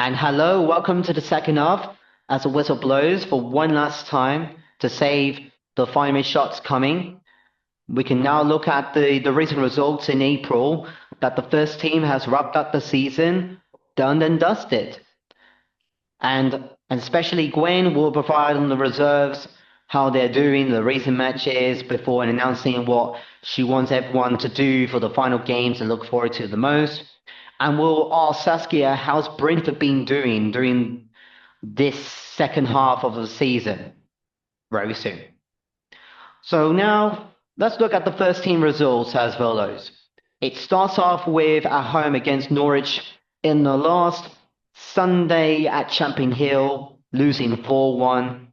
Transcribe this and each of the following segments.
And hello, welcome to the second half as the whistle blows for one last time to save the final shots coming. We can now look at the recent results in April that the first team has wrapped up the season, done and dusted. And especially Gwen will provide on the reserves how they're doing the recent matches before announcing what she wants everyone to do for the final games and look forward to the most. And we'll ask Saskia how's Brentford been doing during this second half of the season very soon. So now let's look at the first team results as follows. It starts off with at home against Norwich in the last Sunday at Champion Hill, losing 4-1,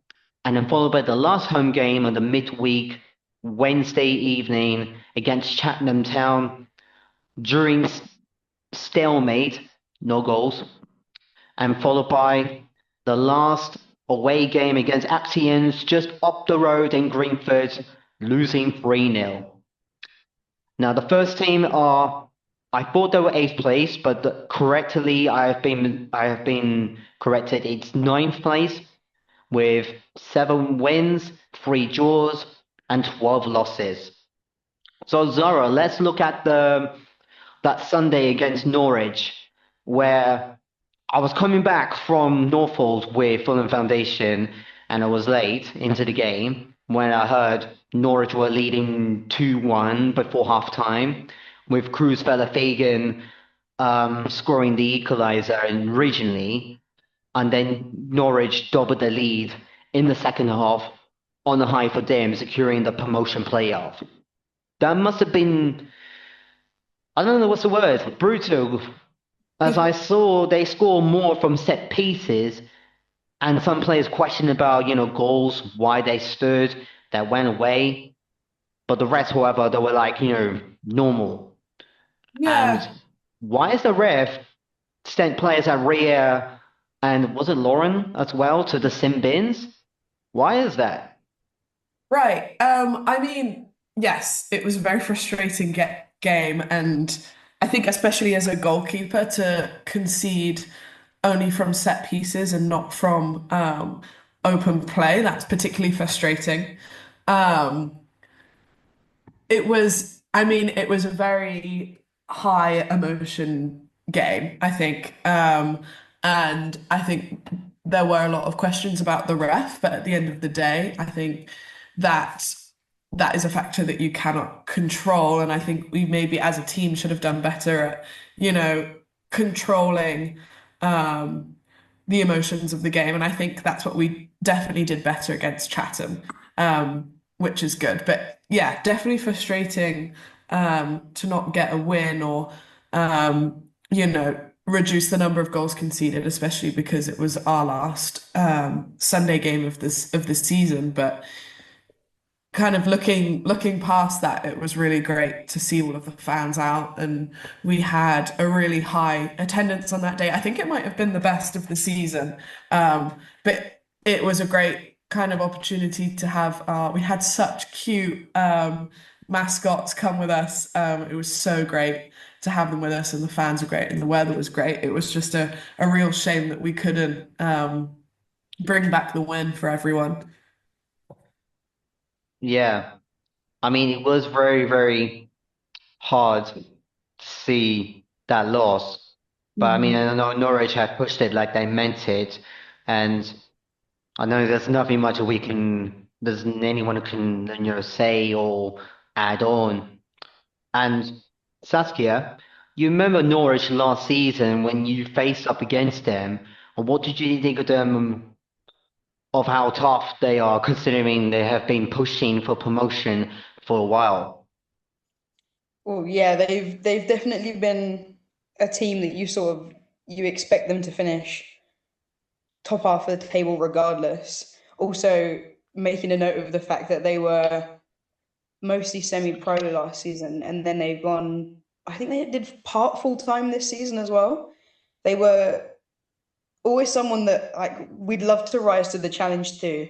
and then followed by the last home game on the midweek Wednesday evening against Chatham Town during stalemate, no goals, and followed by the last away game against Actians just up the road in Greenford, losing 3-0. Now the first team are, I thought they were eighth place, but correctly I have been corrected. It's ninth place with 7 wins, 3 draws, and 12 losses. So Zara, let's look at the that Sunday against Norwich, where I was coming back from Norfolk with Fulham Foundation, and I was late into the game when I heard Norwich were leading 2-1 before half-time, with Cruz Fagan scoring the equaliser originally, and then Norwich doubled the lead in the second half on a high for them, securing the promotion playoff. That must have been, I don't know what's the word, brutal, as I saw they score more from set pieces, and some players question about, goals, why they stood, that went away. But the rest, however, they were like, normal. And Yeah, why is the ref sent players at rear and was it Lauren as well to the sin bins? Why is that? right. I mean, yes, it was a very frustrating game, and I think especially as a goalkeeper to concede only from set pieces and not from open play, that's particularly frustrating. Um, I mean, it was a very high emotion game, I think. And I think there were a lot of questions about the ref, but at the end of the day, I think that that is a factor that you cannot control. And I think we maybe as a team should have done better at, you know, controlling um, the emotions of the game. And I think that's what we definitely did better against Chatham. Which is good. But yeah, definitely frustrating to not get a win or reduce the number of goals conceded, especially because it was our last Sunday game of this season. But kind of looking past that, it was really great to see all of the fans out, and we had a really high attendance on that day. I think it might have been the best of the season, but it was a great kind of opportunity to have. We had such cute mascots come with us. It was so great to have them with us, and the fans were great, and the weather was great. It was just a real shame that we couldn't bring back the win for everyone. Yeah, I mean, it was very, very hard to see that loss. But I mean, I know Norwich had pushed it like they meant it, and I know there's anyone who can, say or add on. And Saskia, you remember Norwich last season when you faced up against them, and what did you think of them, of how tough they are, considering they have been pushing for promotion for a while? Well, yeah, they've definitely been a team that you expect them to finish top half of the table regardless. Also, making a note of the fact that they were mostly semi-pro last season, and then they've gone. I think they did part full time this season as well. They were always someone that like we'd love to rise to the challenge too,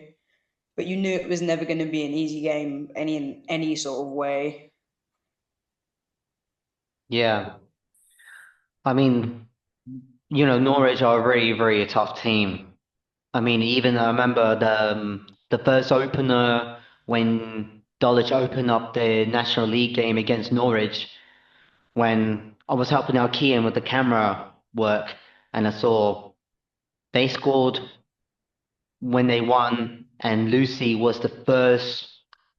but you knew it was never going to be an easy game in any sort of way. Yeah, I mean, Norwich are a very, very tough team. I mean, even I remember the first opener when Dulwich opened up the National League game against Norwich, when I was helping out Kian with the camera work, and I saw they scored when they won, and Lucy was the first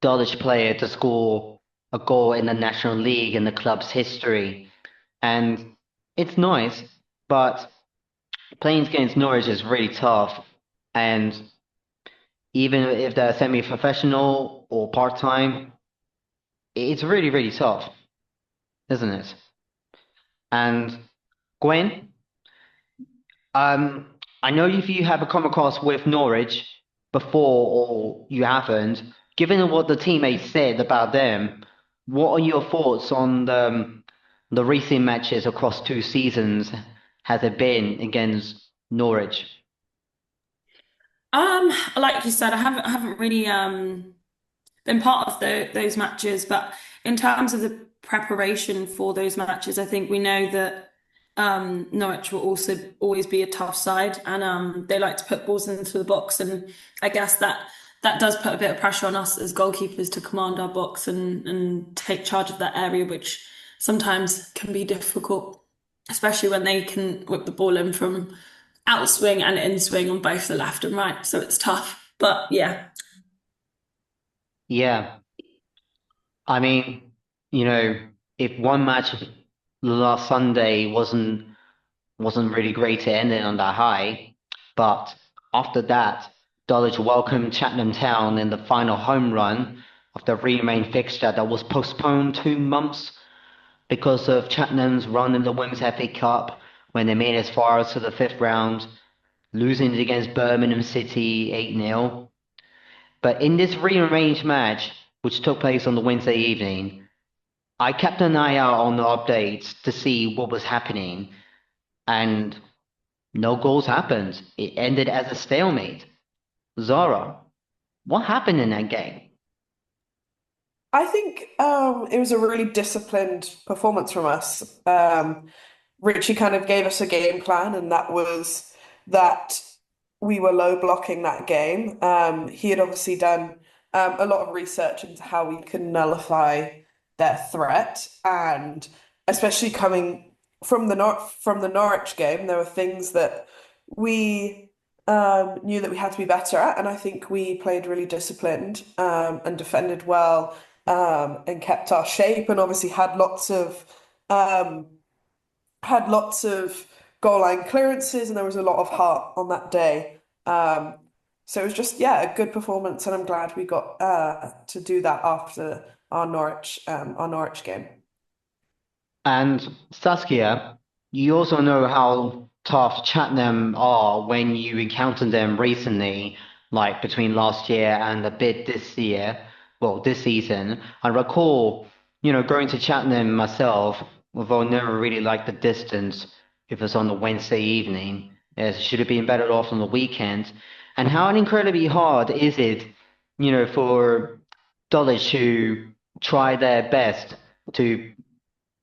Dulwich player to score a goal in the National League in the club's history. And it's nice, but playing against Norwich is really tough. And even if they're semi-professional or part-time, it's really, really tough, isn't it? And Gwen, um, I know if you have come across with Norwich before or you haven't, given what the teammates said about them, what are your thoughts on the recent matches across 2 seasons has it been against Norwich? Like you said, I haven't really been part of those matches, but in terms of the preparation for those matches, I think we know that Norwich will also always be a tough side, and they like to put balls into the box, and I guess that does put a bit of pressure on us as goalkeepers to command our box and take charge of that area, which sometimes can be difficult, especially when they can whip the ball in from outswing and inswing on both the left and right. So it's tough, but yeah. Yeah, I mean, you know, if one match last Sunday wasn't really great to end it on that high, but after that, Dulwich welcomed Chatham Town in the final home run of the re-main fixture that was postponed 2 months because of Cheltenham's run in the Women's FA Cup when they made it as far as to the fifth round, losing it against Birmingham City 8-0. But in this rearranged match, which took place on the Wednesday evening, I kept an eye out on the updates to see what was happening, and no goals happened. It ended as a stalemate. Zara, what happened in that game? I think it was a really disciplined performance from us. Richie kind of gave us a game plan, and that was that we were low blocking that game. He had obviously done a lot of research into how we can nullify their threat, and especially coming from the Norwich game, there were things that we knew that we had to be better at, and I think we played really disciplined and defended well and kept our shape, and obviously um, had lots of goal line clearances, and there was a lot of heart on that day. So it was just, yeah, a good performance, and I'm glad we got to do that after our Norwich game. And Saskia, you also know how tough Cheltenham are when you encounter them recently, like between last year and a bit this year, well, this season. I recall, going to Cheltenham myself, although I never really liked the distance if it's on the Wednesday evening, as it should have been better off on the weekend. And how incredibly hard is it, for Dulwich to try their best to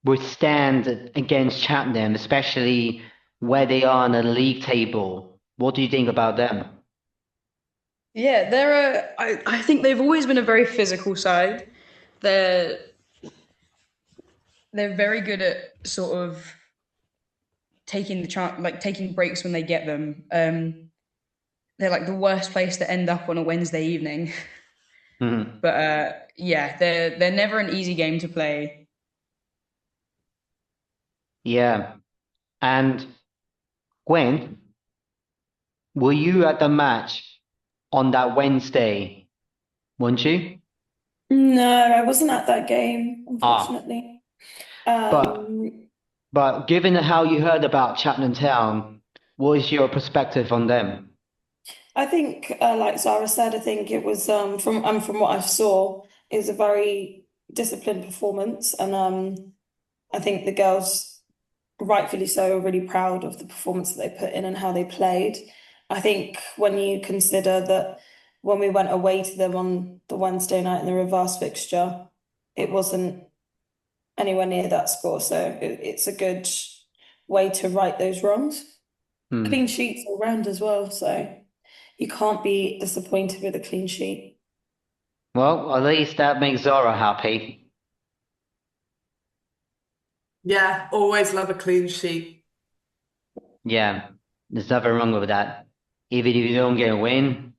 withstand against Cheltenham, especially where they are on the league table. What do you think about them? Yeah, I think they've always been a very physical side. They're they're very good at sort of taking the chance, like taking breaks when they get them. They're like the worst place to end up on a Wednesday evening. Mhm. But yeah, they're never an easy game to play. Yeah. And Gwen, were you at the match on that Wednesday, weren't you? No, I wasn't at that game, Ah, unfortunately. but Um, but given how you heard about Cheltenham Town, what is your perspective on them? I think, like Zara said, I think it was from what I saw, it was a very disciplined performance, and I think the girls, rightfully so, are really proud of the performance that they put in and how they played. I think when you consider that when we went away to them on the Wednesday night in the reverse fixture, it wasn't anywhere near that score, so it's a good way to right those wrongs. Hmm. clean sheets all round as well, so you can't be disappointed with a clean sheet. Well, at least that makes Zara happy. Yeah, always love a clean sheet. Yeah, there's nothing wrong with that. Even if you don't get a win,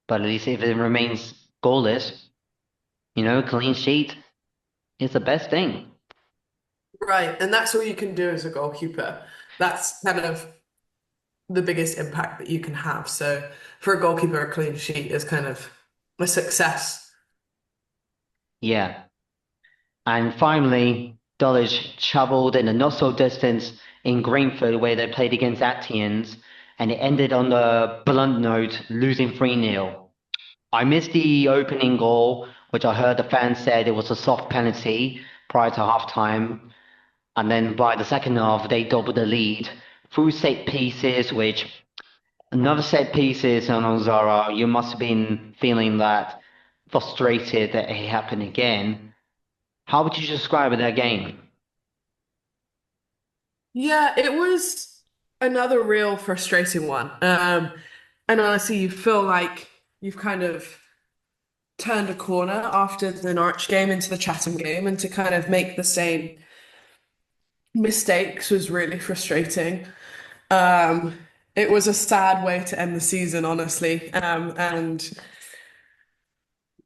but at least if it remains goalless, clean sheet is the best thing. Right, and that's all you can do as a goalkeeper. That's kind of the biggest impact that you can have. So for a goalkeeper, a clean sheet is kind of a success. Yeah. And finally, Dulwich travelled in a not so distance in Greenford where they played against Actians, and it ended on a blunt note, losing 3-0. I missed the opening goal, which I heard the fans said it was a soft penalty prior to half-time. And then by the second half, they doubled the lead through set pieces, which another set pieces on Zara, you must have been feeling that frustrated that it happened again. How would you describe that game? Yeah, it was another real frustrating one. And honestly, you feel like you've kind of turned a corner after the Norwich game into the Chatham game, and to kind of make the same mistakes was really frustrating. Um, it was a sad way to end the season, honestly. And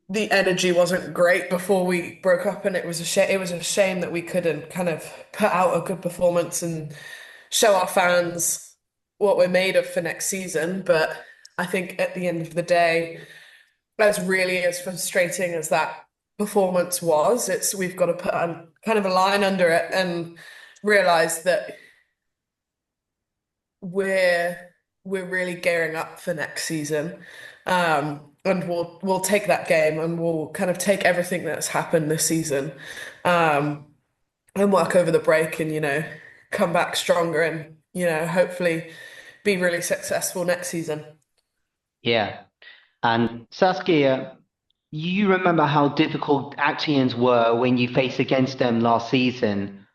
the energy wasn't great before we broke up, and it was a shame that we couldn't kind of put out a good performance and show our fans what we're made of for next season. But I think at the end of the day, as frustrating as that performance was, we've got to put a kind of a line under it and realize that we're we're really gearing up for next season. And we'll take that game, and we'll kind of take everything that's happened this season, um, and work over the break, and come back stronger, and hopefully be really successful next season. Yeah. And Saskia, you remember how difficult Actians were when you faced against them last season.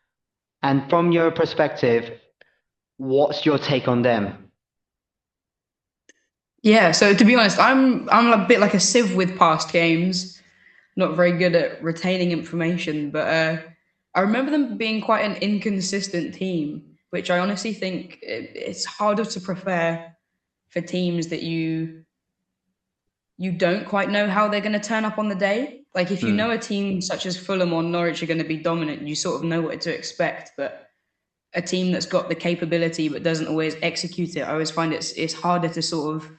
And from your perspective, what's your take on them? Yeah, so to be honest, I'm a bit like a sieve with past games, not very good at retaining information, but I remember them being quite an inconsistent team, which I honestly think it's harder to prepare for teams that you don't quite know how they're going to turn up on the day. Like if you know a Hmm. team such as Fulham or Norwich are going to be dominant, you sort of know what to expect, but a team that's got the capability but doesn't always execute it, I always find it's harder to sort of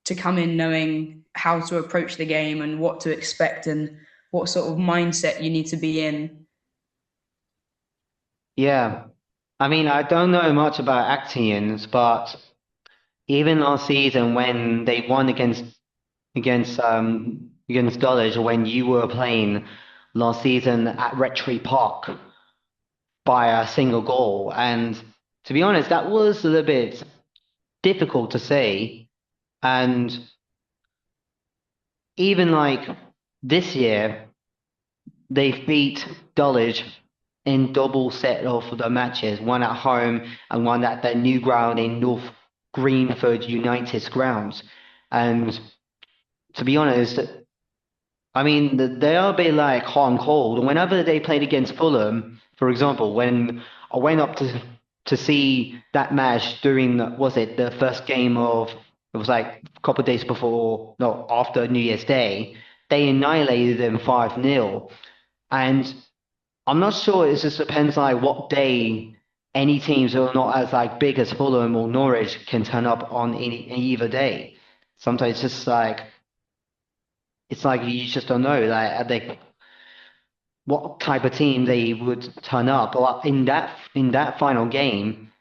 to come in knowing how to approach the game and what to expect and what sort of mindset you need to be in. Yeah. I mean, I don't know much about Actians, but even last season when they won against Dulwich, when you were playing last season at Rectory Park by a single goal, and to be honest, that was a little bit difficult to say. And even like this year, they beat Dulwich in double set of the matches, one at home and one at their new ground in North Greenford United's grounds. And to be honest, I mean, they are a bit like hot and cold. Whenever they played against Fulham, for example, when I went up to see that match during, was it the first game of, it was like a couple of days before, no, after New Year's Day, they annihilated them 5-0. And I'm not sure, it just depends like what day any teams who are not as like big as Fulham or Norwich can turn up on either day. Sometimes it's like you just don't know. Like they what type of team they would turn up. But in that final game,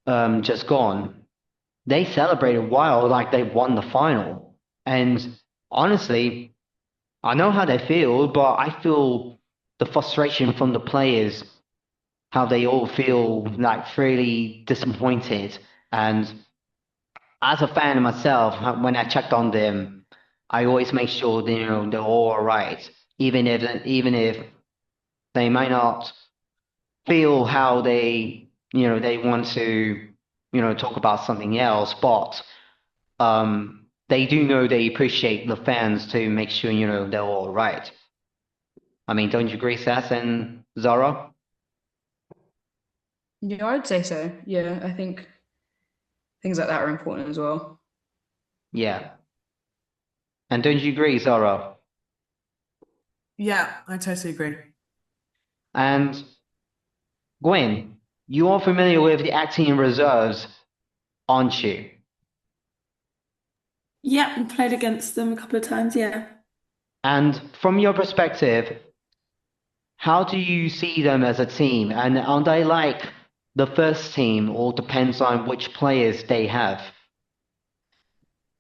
just gone, they celebrated while like they won the final. And honestly, I know how they feel, but I feel the frustration from the players, how they all feel like really disappointed. And as a fan of myself, when I checked on them, I always make sure they're all right, even if they might not feel how they want to. talk about something else, but they do know they appreciate the fans to make sure, they're all right. I mean, don't you agree, Seth and Zara? Yeah, I'd say so. Yeah, I think things like that are important as well. Yeah. And don't you agree, Zara? Yeah, I totally agree. And Gwen, you are familiar with the acting in reserves, aren't you? Yeah, we played against them a couple of times, yeah. And from your perspective, how do you see them as a team? And are they like the first team, or depends on which players they have?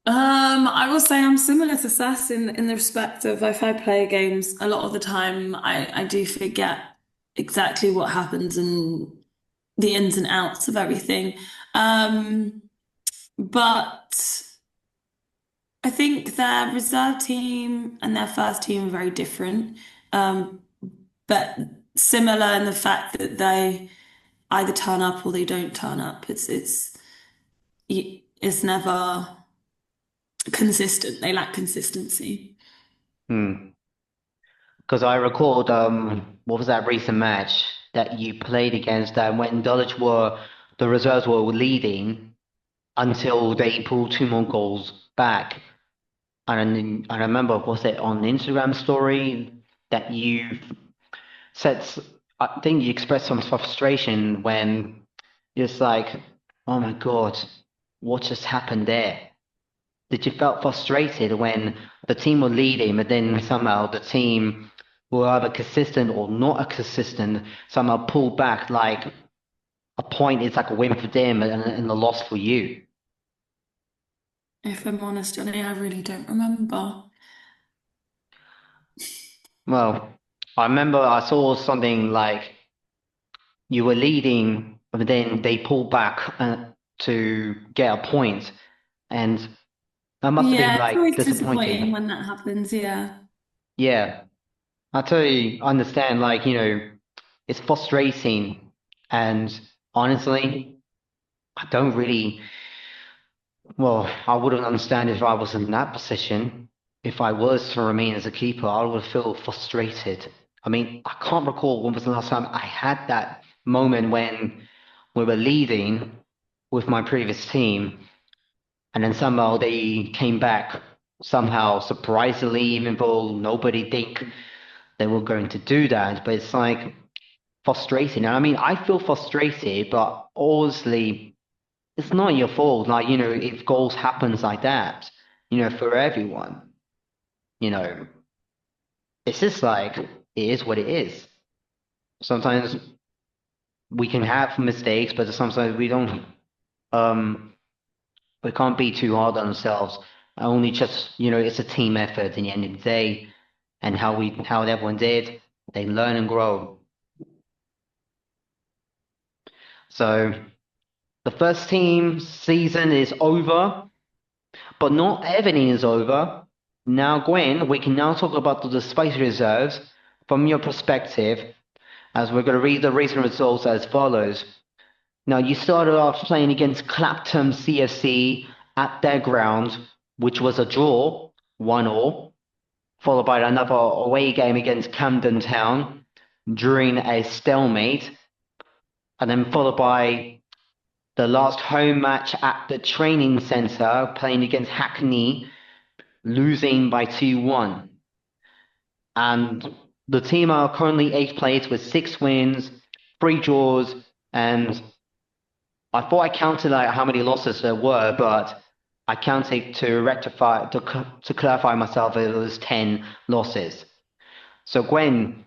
I will say I'm similar to Sass in the respect of if I play games, a lot of the time I do forget exactly what happens and the ins and outs of everything. Um, but I think their reserve team and their first team are very different. Um, but similar in the fact that they either turn up or they don't turn up. It's never consistent. They lack consistency. Hmm. Because I recalled, what was that recent match that you played against them when the reserves were leading until they pulled two more goals back. And I remember, was it on Instagram story that you said, I think you expressed some frustration when it's like, oh my God, what just happened there? Did you felt frustrated when the team were leading, but then somehow the team were either consistent or not a consistent, somehow pulled back like a point is like a win for them and a loss for you? If I'm honest, Johnny, I really don't remember. Well, I remember I saw something like you were leading, but then they pulled back to get a point, and that must have been Yeah, it's like always disappointing disappointing. when that happens, yeah. Yeah, I totally understand. Like, it's frustrating, and honestly, I don't really. Well, I wouldn't understand if I was in that position. If I was to remain as a keeper, I would feel frustrated. I mean, I can't recall when was the last time I had that moment when we were leading with my previous team, and then somehow they came back somehow surprisingly, even though nobody think they were going to do that. But it's like frustrating. And I mean, I feel frustrated, but honestly, it's not your fault. Like, if goals happens like that, for everyone, you know, it's just like it is what it is. Sometimes we can have mistakes, but sometimes we don't. Um, we can't be too hard on ourselves. Only just, it's a team effort in the end of the day, and how everyone did, they learn and grow. So the first team season is over. But not everything is over. Now, Gwen, we can now talk about the space reserves from your perspective, as we're going to read the recent results as follows. Now, you started off playing against Clapton CFC at their ground, which was a draw, 1-1, followed by another away game against Camden Town during a stalemate, and then followed by the last home match at the training centre, playing against Hackney, losing by 2-1. And the team are currently eighth place with 6 wins, 3 draws, and I thought I counted like how many losses there were, but I counted to clarify myself. It was 10 losses. So Gwen,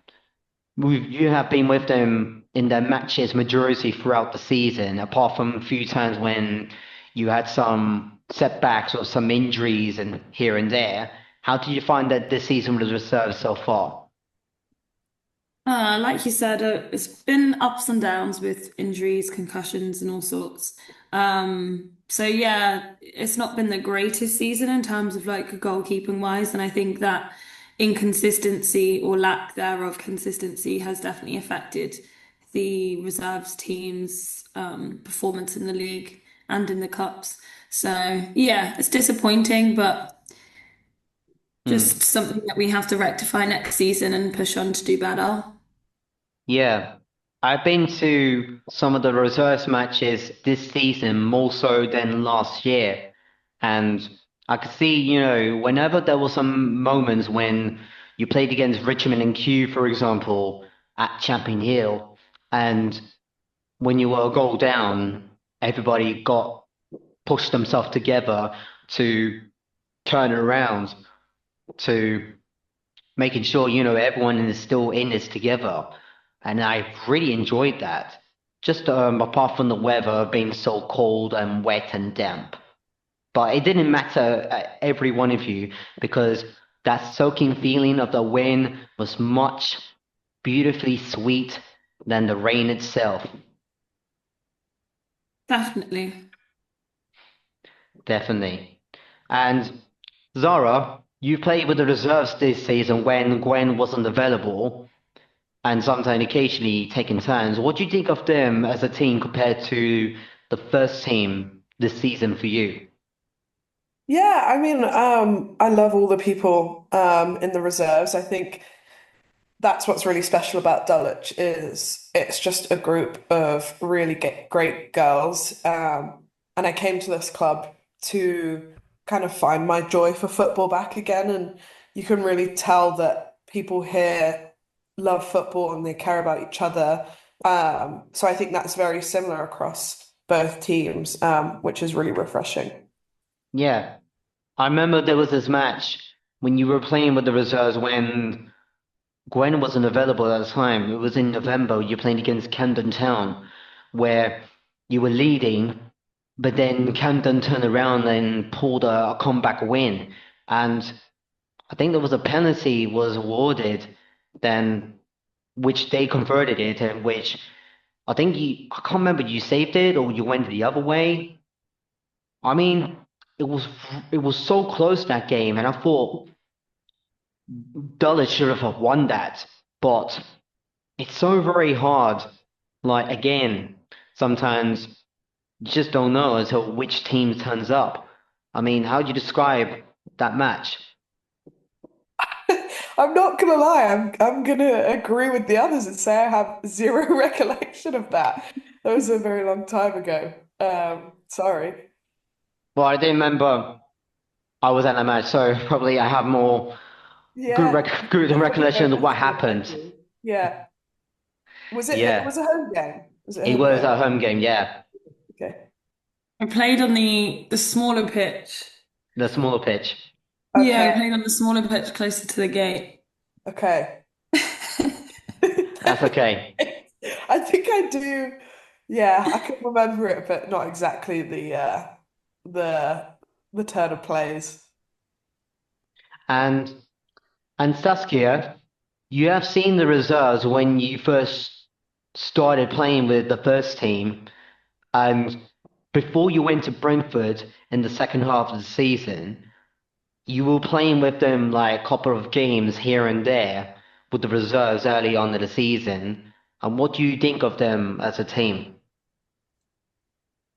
you have been with them in their matches majority throughout the season, apart from a few times when you had some setbacks or some injuries and here and there. How did you find that this season was reserved so far? Like you said, it's been ups and downs with injuries, concussions, and all sorts. So yeah, it's not been the greatest season in terms of like goalkeeping wise, and I think that inconsistency or lack thereof consistency has definitely affected the reserves team's performance in the league. and in the cups. So yeah, it's disappointing, but just Hmm. something that we have to rectify next season and push on to do better. Yeah. I've been to some of the reserves matches this season more so than last year. And I could see, whenever there were some moments when you played against Richmond and Q, for example, at Champion Hill, and when you were a goal down, everybody got pushed themselves together to turn it around, to making sure, everyone is still in this together. And I really enjoyed that. Just apart from the weather being so cold and wet and damp. But it didn't matter every one of you because that soaking feeling of the wind was much beautifully sweet than the rain itself. Definitely. Definitely. And Zara, you played with the reserves this season when Gwen wasn't available and sometimes occasionally taking turns. What do you think of them as a team compared to the first team this season for you? Yeah, I mean, I love all the people in the reserves. I think that's what's really special about Dulwich is it's just a group of really great girls. And I came to this club to kind of find my joy for football back again. And you can really tell that people here love football and they care about each other. So I think that's very similar across both teams, which is really refreshing. Yeah, I remember there was this match when you were playing with the reserves when Gwen wasn't available at the time. It was in November. You played against Camden Town, where you were leading, but then Camden turned around and pulled a comeback win. And I think there was a penalty was awarded, then which they converted it, and which I can't remember you saved it or you went the other way. I mean, it was it was so close that game, and I thought Dulwich should have won that, but it's so very hard. Like again, sometimes you just don't know until which team turns up. I mean, how do you describe that match? I'm not gonna lie, I'm gonna agree with the others and say I have zero recollection of that. That was a very long time ago. Sorry. Well, I didn't remember I was at that match, so probably I have more Yeah, good I probably recollection don't of what necessarily happened. agree. Yeah. It was Yeah, a home game? Was it a it home was game? a home game. Yeah, Okay. I played on the smaller pitch. the smaller pitch. Yeah, I Okay. played on the smaller pitch closer to the gate. Okay. That's okay. I think I do. Yeah, I can remember it, but not exactly the the turn of plays. And Saskia, you have seen the reserves when you first started playing with the first team, and before you went to Brentford in the second half of the season, you were playing with them like a couple of games here and there with the reserves early on in the season. And what do you think of them as a team?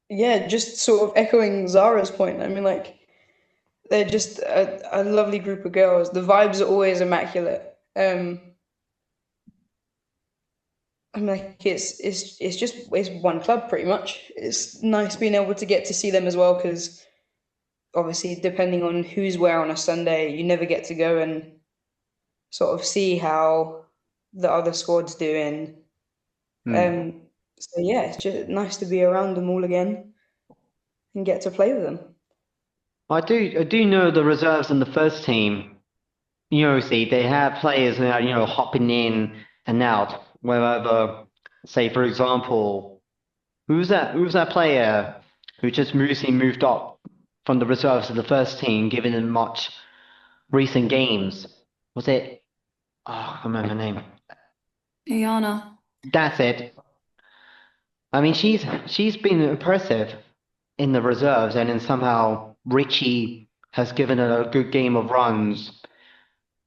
Yeah, just sort of echoing Zara's point. I mean, like they're just a lovely group of girls. The vibes are always immaculate. I mean, like it's just it's one club pretty much. It's nice being able to get to see them as well because obviously depending on who's where on a Sunday, you never get to go and sort of see how the other squad's doing. Hmm. Um, so yeah, it's just nice to be around them all again and get to play with them. I do know the reserves in the first team. See, they have players now, hopping in and out. Wherever, say, for example, who's that player who just recently moved up from the reserves to the first team, given them much recent games? Was it? Oh, I can't remember her name. Iana. That's it. I mean, she's been impressive in the reserves, and then somehow Richie has given her a good game of runs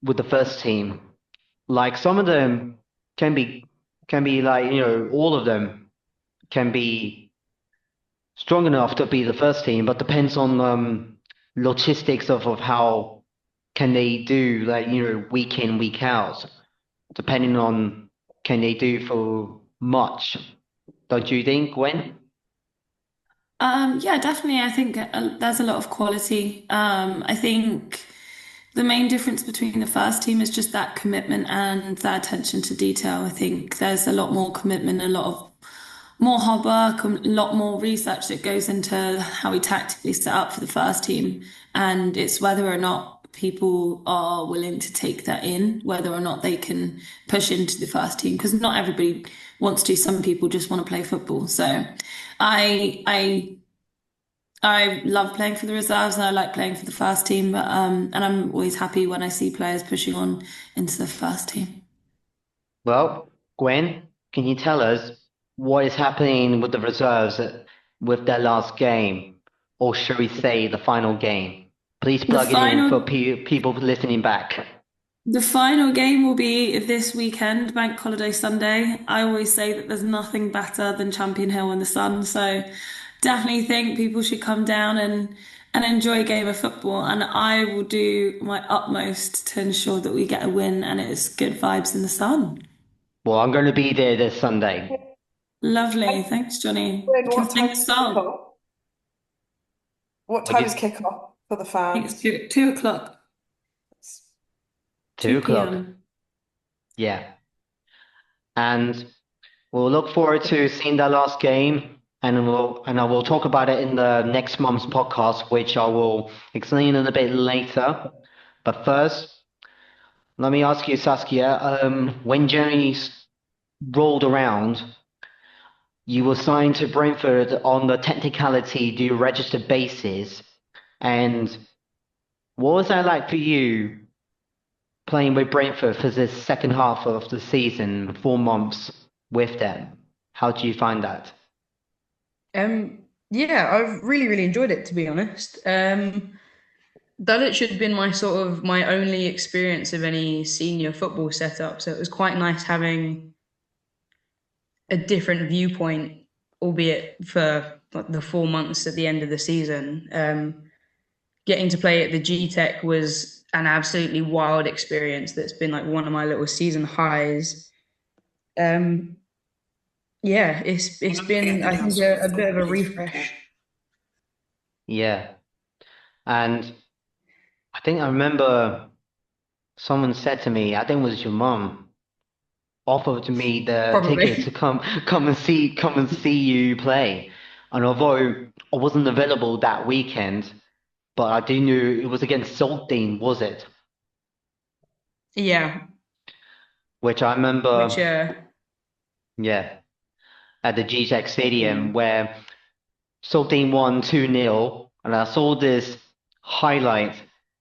with the first team. Like some of them can be can be like all of them can be strong enough to be the first team, but depends on logistics of how can they do, like, week in, week out, depending on can they do for much. Don't you think, Gwen? Yeah, definitely. I think there's a lot of quality. I think the main difference between the first team is just that commitment and that attention to detail. I think there's a lot more commitment, a lot of more hard work, a lot more research that goes into how we tactically set up for the first team. And it's whether or not people are willing to take that in, whether or not they can push into the first team, because not everybody wants to. Some people just want to play football. So I I love playing for the reserves and I like playing for the first team, but and I'm always happy when I see players pushing on into the first team. Well, Gwen, can you tell us what is happening with the reserves with their last game, or should we say the final game? Please The plug it in for final people listening back. the final game will be this weekend, Bank Holiday Sunday. I always say that there's nothing better than Champion Hill in the sun, so definitely think people should come down and enjoy a game of football, and I will do my utmost to ensure that we get a win and it's good vibes in the sun. Well, I'm going to be there this Sunday. Lovely. Thanks, Johnny. When, You can what sing time a is song. kickoff? What Are time is you kickoff for the I think it's fans? 2 o'clock, 2 o'clock? 2 p.m. Yeah. And we'll look forward to seeing that last game, and I will talk about it in the next month's podcast, which I will explain in a bit later. But first, let me ask you, Saskia, when January rolled around, you were signed to Brentford on the technicality do registered basis, and what was that like for you playing with Brentford for the second half of the season, 4 months with them? How do you find that? Yeah, I've really enjoyed it, to be honest. Dulwich had been my only experience of any senior football setup, so it was quite nice having a different viewpoint, albeit for like the 4 months at the end of the season. Getting to play at the G Tech was an absolutely wild experience. That's been like one of my little season highs. Um, yeah, it's been, I think, a bit of a refresh. Yeah. And I think I remember someone said to me, I think it was your mum, offered me the ticket to Probably. come and see you play. And although I wasn't available that weekend, but I do knew it was against Saltine, was it? Yeah, Which I which remember, yeah, at the GTEC yeah. Stadium where Saltine won 2-0, and I saw this highlight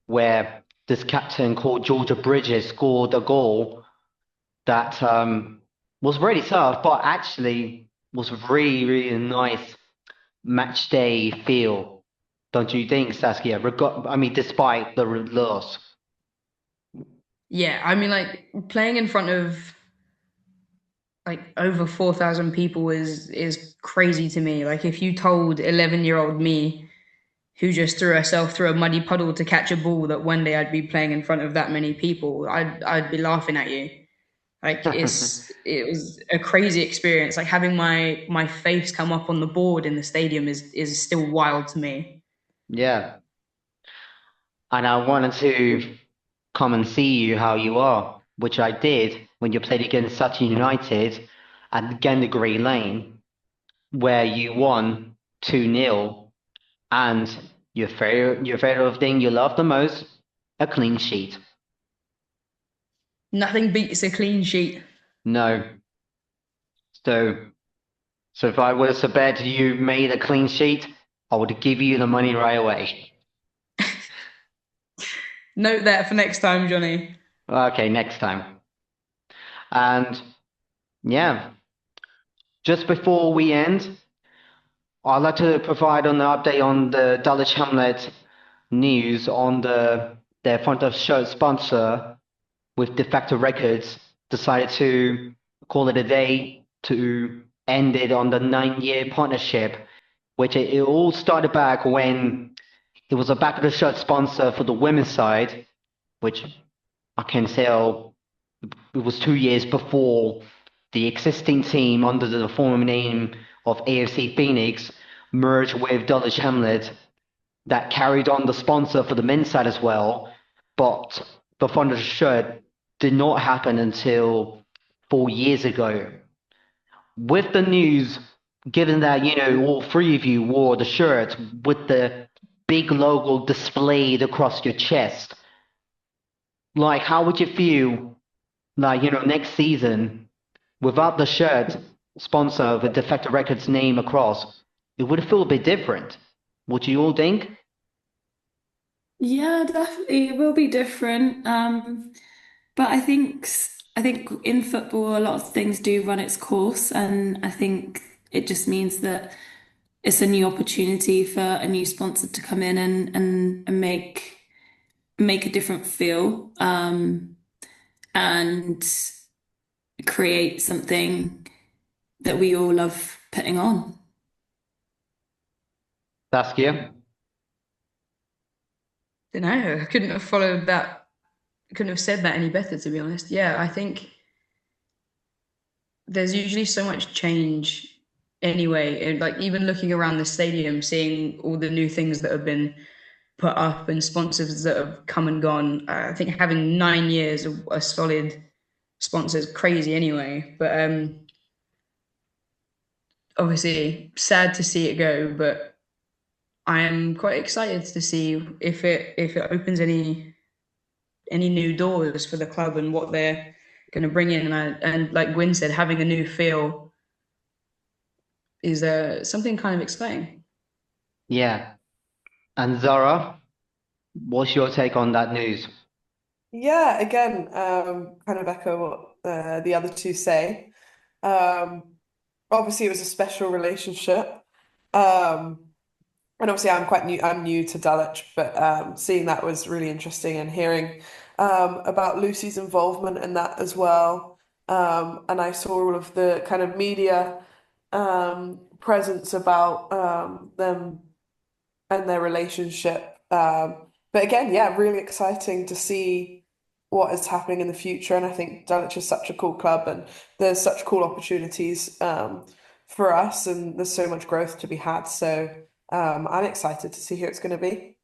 where this captain called Georgia Bridges scored a goal that was really tough, but actually was really nice match day feel. Don't you think, Saskia? I mean, despite the loss. Yeah, I mean, like playing in front of like over 4,000 people is crazy to me. Like if you told 11-year-old me who just threw herself through a muddy puddle to catch a ball that one day I'd be playing in front of that many people, I'd be laughing at you. Like it was a crazy experience. Like having my face come up on the board in the stadium is still wild to me. Yeah, and I wanted to come and see you how you are, which I did when you played against Sutton United at Gandergreen Lane, where you won 2-0, and your favorite thing you love the most, a clean sheet. Nothing beats a clean sheet. No. So so if I was to bet you made a clean sheet, I would give you the money right away. Note that for next time, Johnny. Okay, next time. And yeah, just before we end, I'd like to provide an update on the Dulwich Hamlet news on their front of shirt sponsor with De facto Records decided to call it a day to end it on the 9-year partnership. which it all started back when it was a back of the shirt sponsor for the women's side, which I can tell it was 2 years before the existing team under the former name of AFC Phoenix merged with Dulwich Hamlet that carried on the sponsor for the men's side as well. But the front of the shirt did not happen until 4 years ago. With the news, given that, all three of you wore the shirt with the big logo displayed across your chest, like, how would you feel, like, next season, without the shirt sponsor with Defector Records name across? It would feel a bit different. What do you all think? Yeah, definitely it will be different. But I think in football a lot of things do run its course, and I think it just means that it's a new opportunity for a new sponsor to come in and make a different feel, and create something that we all love putting on. Saskia? Don't know. I couldn't have followed that. Couldn't have said that any better, to be honest. Yeah, I think there's usually so much change anyway. And like even looking around the stadium, seeing all the new things that have been put up and sponsors that have come and gone. I think having 9 years of a solid sponsor is crazy anyway. But obviously sad to see it go, but I am quite excited to see if it opens any new doors for the club and what they're going to bring in. And like Gwyn said, having a new feel is something kind of exciting. Yeah. And Zara, what's your take on that news? Yeah, again, kind of echo what the other two say. Um, Obviously, it was a special relationship. Um, and obviously, I'm new to Dulwich, but seeing that was really interesting and hearing about Lucy's involvement in that as well. And I saw all of the kind of media presence about them and their relationship. But again, yeah, really exciting to see what is happening in the future. And I think Dulwich is such a cool club, and there's such cool opportunities for us, and there's so much growth to be had. So I'm excited to see who it's going to be.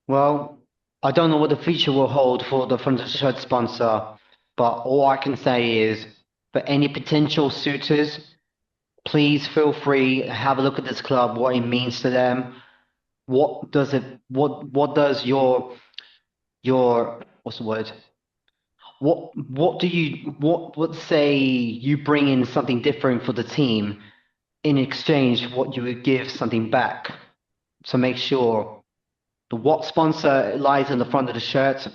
Well, I don't know what the future will hold for the front of the shirt sponsor, but all I can say is for any potential suitors, please feel free, have a look at this club, what it means to them. What does your what's the word? What say you bring in something different for the team in exchange what you would give something back. So make sure the what sponsor lies in the front of the shirt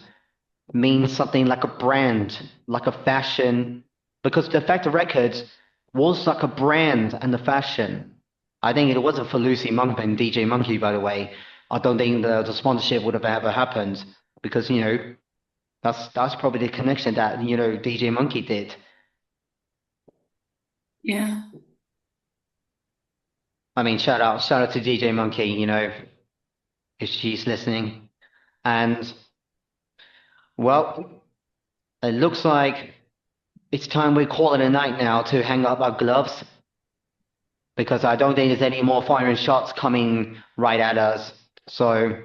means something like a brand, like a fashion, because the Factor Records was like a brand and a fashion. I think it wasn't for Lucy Monkman, DJ Monkey, by the way. I don't think the sponsorship would have ever happened because, that's probably the connection that, DJ Monkey did. Yeah. I mean, shout out to DJ Monkey, if she's listening. And, well, it looks like it's time we call it a night now to hang up our gloves because I don't think there's any more firing shots coming right at us. So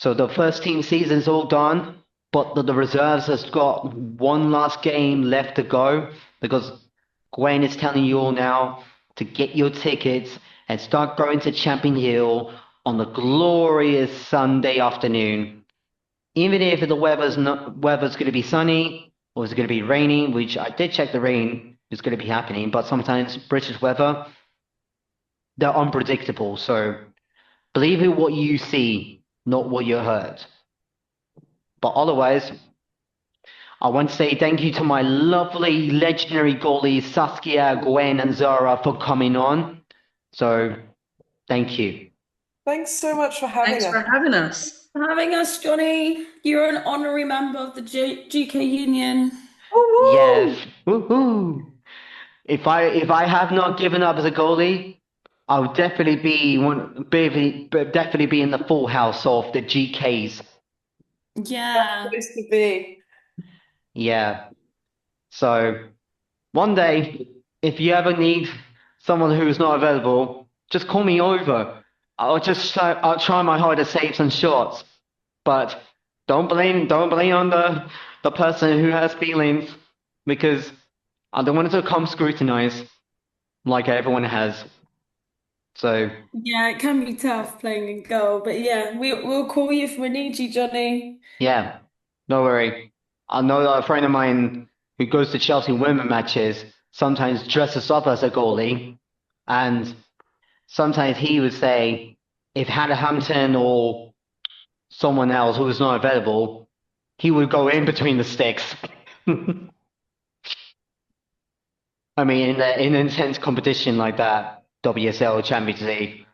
the first team season's all done, but the reserves has got one last game left to go because Gwen is telling you all now to get your tickets and start going to Champion Hill on the glorious Sunday afternoon. Even if the weather's going to be sunny or it's going to be raining, which I did check the rain is going to be happening, but sometimes British weather, they're unpredictable. So believe in what you see, not what you heard. But otherwise, I want to say thank you to my lovely legendary goalies, Saskia, Gwen, and Zara for coming on. So thank you. Thanks so much for having Thanks us. for having us. For having us, Johnny. You're an honorary member of the GK Union. Woo-hoo! Yes. Woohoo! If I have not given up as a goalie, I'll definitely definitely be in the full house of the GKs. Yeah. Supposed to be. Yeah. So one day, if you ever need someone who is not available, just call me over. I'll try my hardest to save some shots. But don't blame on the person who has feelings, because I don't want it to come scrutinized like everyone has. So Yeah, it can be tough playing in goal, but yeah, we'll call you if we need you, Johnny. yeah, don't worry. I know that a friend of mine who goes to Chelsea women matches sometimes dresses up as a goalie, and sometimes he would say if Hampton or someone else who was not available, he would go in between the sticks. I mean, in an intense competition like that, WSL Champions League,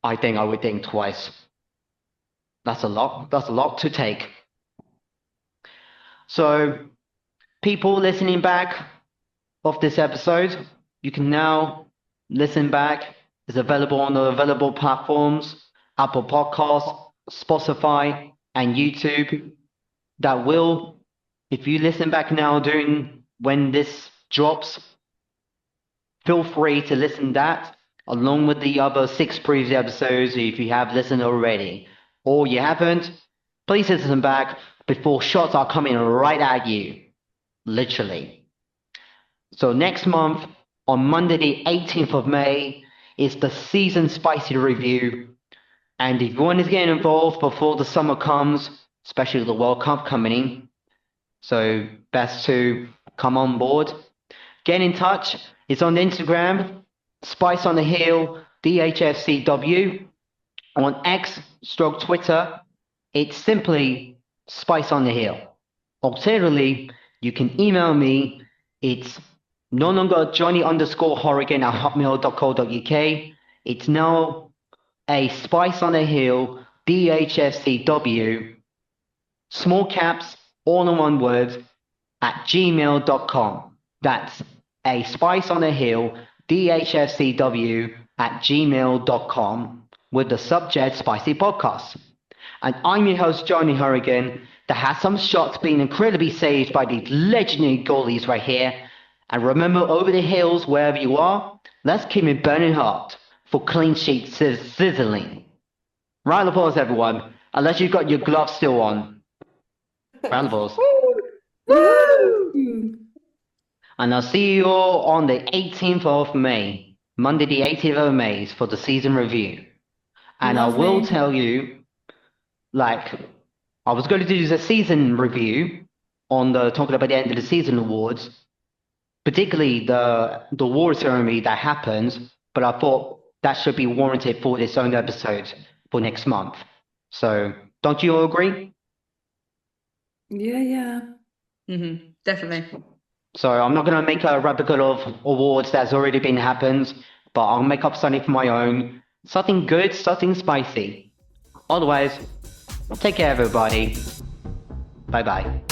I think I would think twice. That's a lot. That's a lot to take. So, people listening back of this episode, you can now listen back. It's available on the available platforms: Apple Podcasts, Spotify, and YouTube. That will, if you listen back now during when this drops, feel free to listen to that along with the other 6 previous episodes if you have listened already. Or you haven't, please listen back before shots are coming right at you. Literally. So next month, on Monday the 18th of May, is the season spicy review. And if you want to get involved before the summer comes, especially the World Cup coming in, so best to come on board. Get in touch. It's on Instagram, Spice on the Hill, DHFCW. On X stroke Twitter, it's simply Spice on the Hill. Alternatively, you can email me. It's no longer Johnny_Horrigan@hotmail.co.uk. It's now a Spice on the Hill, DHFCW, small caps, all in one word, at gmail.com. That's a Spice on the Hill, DHFCW at gmail.com with the subject Spicy Podcast. And I'm your host, Johnny Hurricane, that has some shots being incredibly saved by these legendary goalies right here. And remember, over the hills, wherever you are, let's keep it burning hot for clean sheet sizzling. Round of applause, everyone, unless you've got your gloves still on. Round of applause. Woo! And I'll see you all on the 18th of May, Monday the 18th of May, for the season review. And I will Lovely. tell you, like, I was going to do the season review on the talking about the end of the season awards, particularly the award ceremony that happens, but I thought that should be warranted for its own episode for next month. So, don't you all agree? Yeah. Definitely. So I'm not going to make a replica of awards that's already been happened, but I'll make up something for my own. Something good, something spicy. Otherwise, take care everybody. Bye bye.